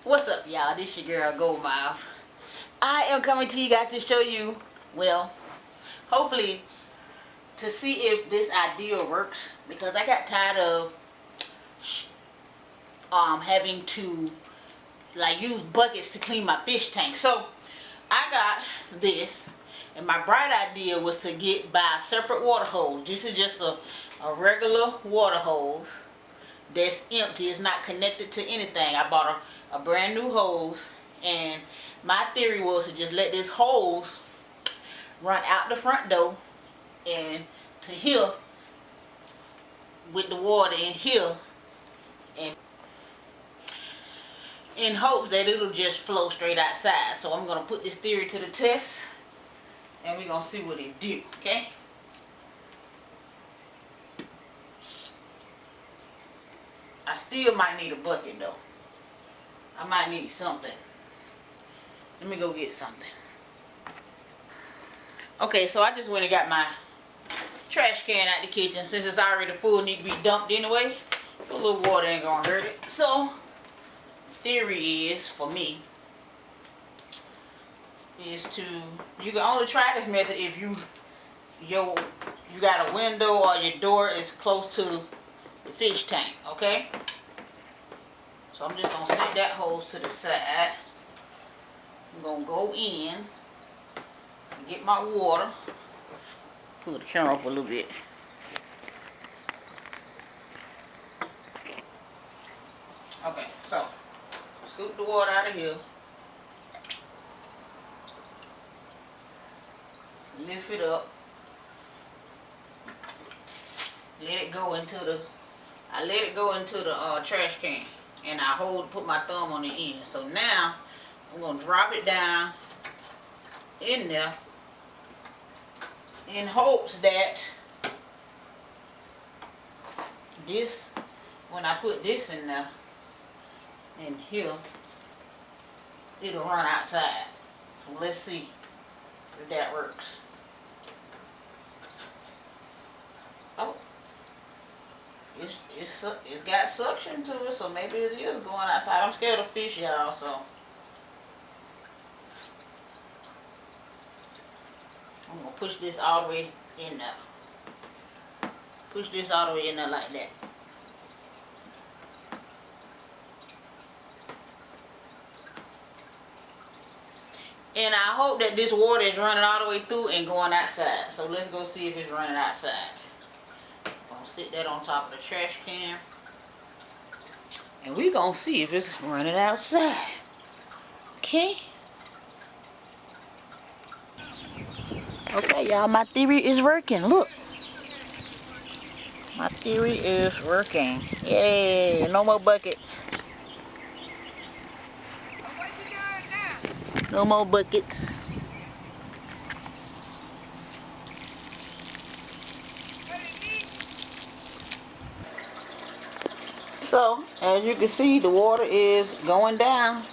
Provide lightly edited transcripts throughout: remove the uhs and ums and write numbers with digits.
What's up, y'all? This your girl Goldmouth. I am coming to you guys to show you, well, hopefully to see if this idea works, because I got tired of having to like use buckets to clean my fish tank. So I got this, and my bright idea was to buy a separate water hose. This is just a regular water hose that's empty. It's not connected to anything. I bought a brand new hose, and my theory was to just let this hose run out the front door and to here with the water in here, and in hopes that it'll just flow straight outside. So I'm gonna put this theory to the test, and we're gonna see what it do. Okay. I still might need a bucket though. I might need something. Let me go get something. Okay, so I just went and got my trash can out the kitchen. Since it's already full, need to be dumped anyway. A little water ain't gonna hurt it. So, theory is, for me, is to, you can only try this method if you got a window or your door is close to the fish tank, okay? So I'm just gonna set that hose to the side. I'm gonna go in and get my water. Pull the camera up a little bit. Okay, so scoop the water out of here. Lift it up. Let it go into the, I let it go into the trash can, and I put my thumb on the end. So now I'm gonna drop it down in there in hopes that this, when I put this in there, in here, it'll run outside. So let's see if that works. Oh, it's got suction to it, so maybe it is going outside. I'm scared of fish, y'all, so I'm gonna push this all the way in there. Push this all the way in there like that. And I hope that this water is running all the way through and going outside. So let's go see if it's running outside. I'm gonna sit that on top of the trash can, and we're gonna see if it's running outside. Okay? Okay, y'all, my theory is working. Look. My theory is working. Yay, no more buckets. No more buckets. So, as you can see, the water is going down.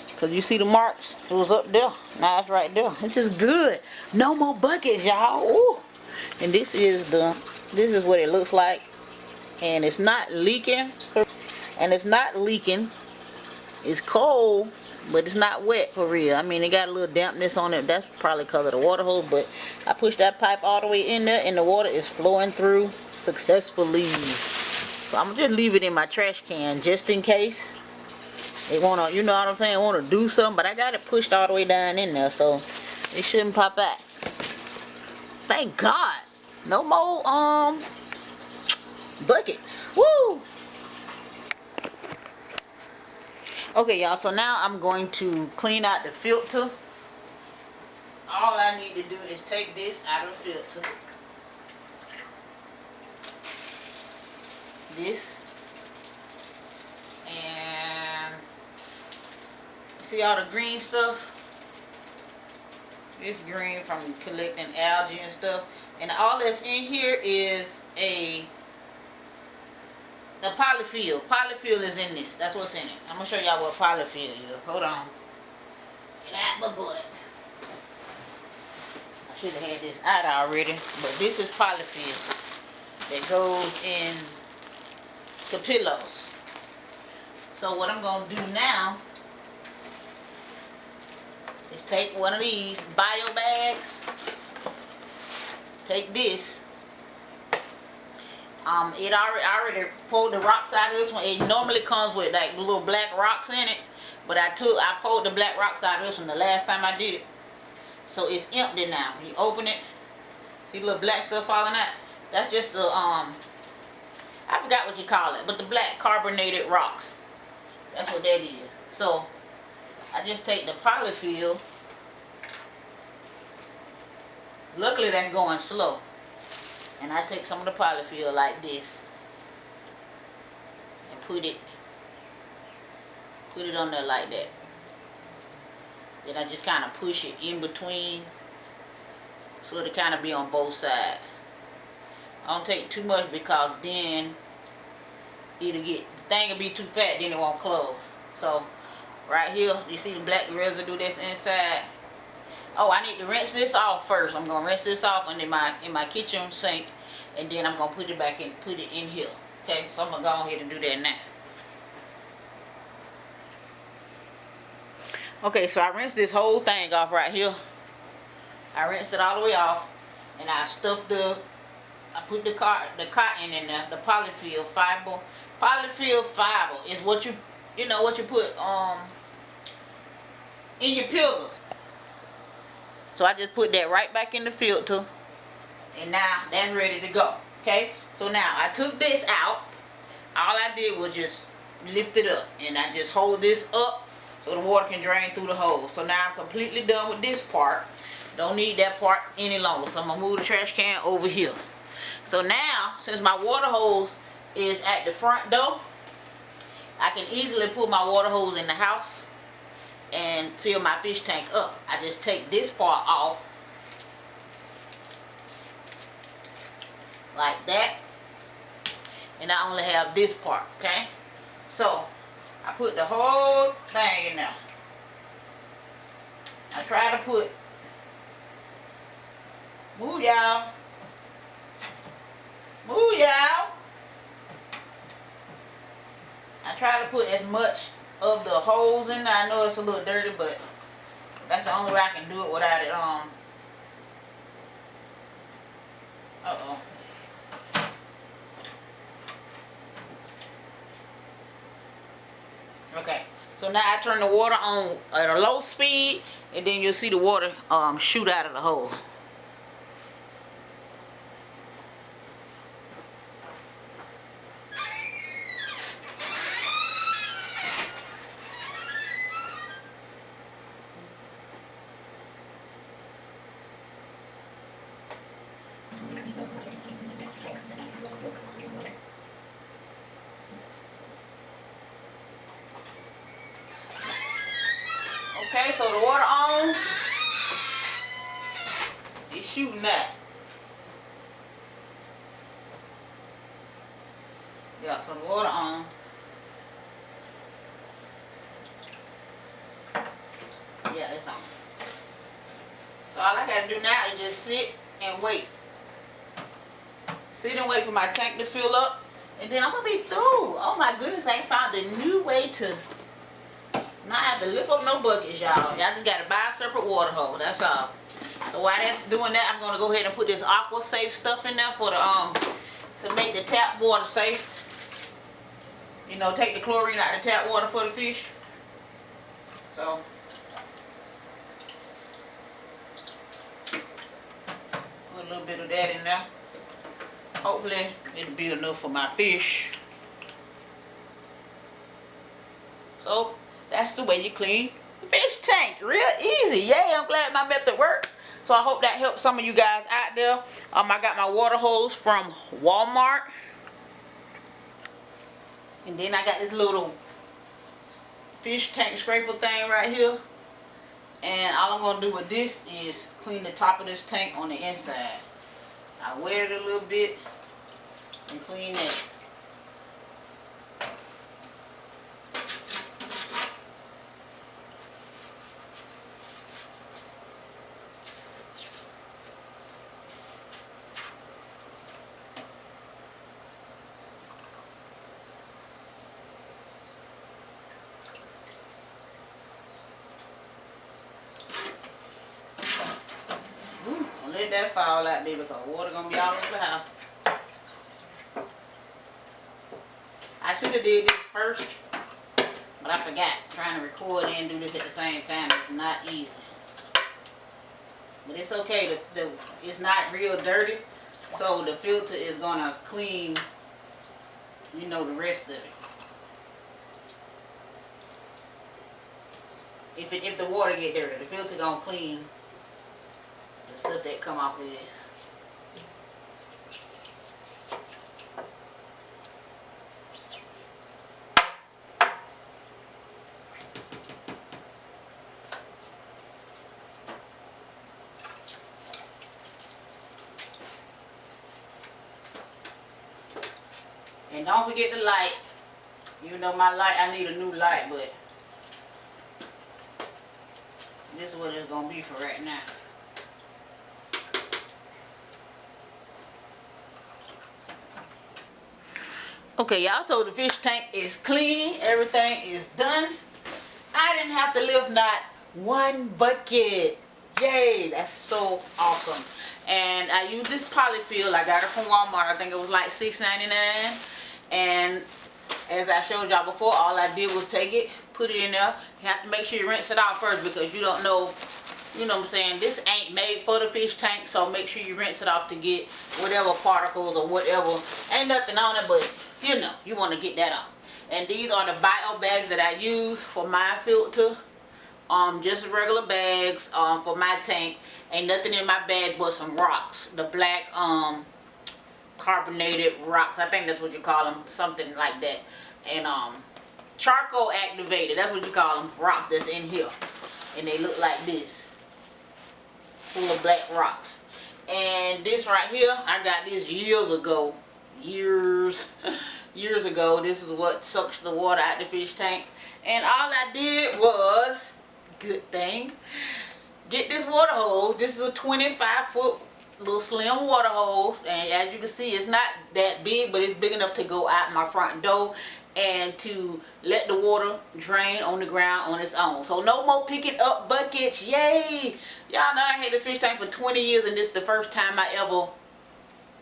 Because you see the marks? It was up there. Now it's right there. It's just good. No more buckets, y'all. Ooh. And this is what it looks like. And it's not leaking. And it's not leaking. It's cold, but it's not wet for real. I mean, it got a little dampness on it. That's probably because of the water hose. But I pushed that pipe all the way in there, and the water is flowing through successfully. So I'm going to just leave it in my trash can just in case they want to, you know what I'm saying, want to do something. But I got it pushed all the way down in there, so it shouldn't pop out. Thank God. No more buckets. Woo! Okay, y'all, so now I'm going to clean out the filter. All I need to do is take this out of the filter. This. And see all the green stuff? It's green from collecting algae and stuff. And all that's in here is the polyfill. Polyfill is in this. That's what's in it. I'm going to show y'all what polyfill is. Hold on. Get out my butt. I should have had this out already. But this is polyfill that goes in the pillows. So what I'm going to do now Just take one of these bio bags. Take this. I already pulled the rocks out of this one. It normally comes with like little black rocks in it, but I pulled the black rocks out of this one the last time I did it. So it's empty now. You open it, see the little black stuff falling out. That's just the I forgot what you call it, but the black carbonated rocks. That's what that is. So I just take the polyfill. Luckily that's going slow. And I take some of the polyfill like this and put it on there like that. Then I just kind of push it in between so it'll kind of be on both sides. I don't take too much because then the thing will be too fat, then it won't close. So right here, you see the black residue that's inside. Oh, I need to rinse this off first. I'm gonna rinse this off in my kitchen sink, and then I'm gonna put it back in, put it in here. Okay, so I'm gonna go ahead and do that now. Okay, so I rinsed this whole thing off right here. I rinsed it all the way off, and I stuffed I put the cotton in there, the polyfill fiber. Polyfill fiber is what you put in your pillows. So I just put that right back in the filter, and now that's ready to go. Okay, so now I took this out. All I did was just lift it up, and I just hold this up so the water can drain through the hole. So now I'm completely done with this part. Don't need that part any longer. So I'm gonna move the trash can over here. So now, since my water hose is at the front door, I can easily put my water hose in the house and fill my fish tank up. I just take this part off like that, and I only have this part. Okay, so I put the whole thing in there. I try to put, move y'all, move y'all. I try to put as much of the holes in there. I know it's a little dirty, but that's the only way I can do it without it Okay, so now I turn the water on at a low speed, and then you'll see the water shoot out of the hole. Okay, so the water on. It's shooting that. Yeah, so the water on. Yeah, it's on. So all I gotta do now is just sit and wait. Sit and wait for my tank to fill up, and then I'm gonna be through. Oh my goodness, I found a new way to not have to lift up no buckets, y'all. Y'all just gotta buy a separate water hose. That's all. So while that's doing that, I'm gonna go ahead and put this aqua safe stuff in there for the to make the tap water safe. You know, take the chlorine out of the tap water for the fish. So put a little bit of that in there. Hopefully it'll be enough for my fish. So that's the way you clean the fish tank. Real easy. Yay, I'm glad my method worked. So I hope that helps some of you guys out there. I got my water hose from Walmart. And then I got this little fish tank scraper thing right here. And all I'm going to do with this is clean the top of this tank on the inside. I wet it a little bit and clean it. that fall out there because water gonna be all over the house. I should have did this first, but I forgot. Trying to record and do this at the same time is not easy. But it's okay. It's not real dirty, so the filter is gonna clean, you know, the rest of it. If the water get dirty, the filter gonna clean the stuff that come off of this. And don't forget the light. Even though my light, I need a new light, but this is what it's gonna be for right now. Okay, y'all, so the fish tank is clean. Everything is done. I didn't have to lift not one bucket. Yay, that's so awesome. And I used this polyfill. I got it from Walmart. I think it was like $6.99. And as I showed y'all before, all I did was take it, put it in there. You have to make sure you rinse it off first because you don't know, you know what I'm saying, this ain't made for the fish tank, so make sure you rinse it off to get whatever particles or whatever. Ain't nothing on it, but you know, you want to get that off. And these are the bio bags that I use for my filter. Just regular bags for my tank. Ain't nothing in my bag but some rocks. The black carbonated rocks. I think that's what you call them. Something like that. And charcoal activated. That's what you call them. Rocks that's in here. And they look like this. Full of black rocks. And this right here, I got this years ago. Years ago. This is what sucks the water out the fish tank. And all I did was, good thing, get this water hose. This is a 25-foot little slim water hose, and as you can see, it's not that big, but it's big enough to go out my front door and to let the water drain on the ground on its own. So no more picking up buckets. Yay! Y'all know I had the fish tank for 20 years, and this is the first time I ever,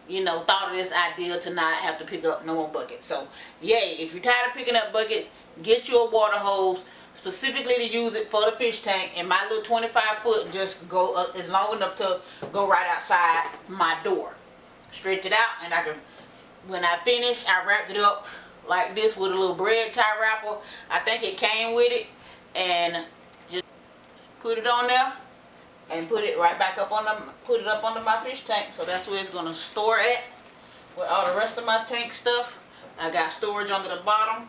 you know, thought of this idea to not have to pick up no more buckets. So yay, if you're tired of picking up buckets, get you a water hose specifically to use it for the fish tank. And my little 25-foot just go up, is long enough to go right outside my door. Stretch it out, and I can, when I finish, I wrapped it up like this with a little bread tie wrapper. I think it came with it, and just put it on there and put it right back up on the, put it up under my fish tank. So that's where it's gonna store at with all the rest of my tank stuff. I got storage under the bottom,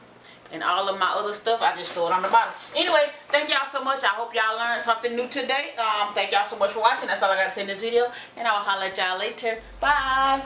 and all of my other stuff I just store it on the bottom. Anyway, thank y'all so much. I hope y'all learned something new today. Thank y'all so much for watching. That's all I got to say in this video, and I'll holler at y'all later. Bye.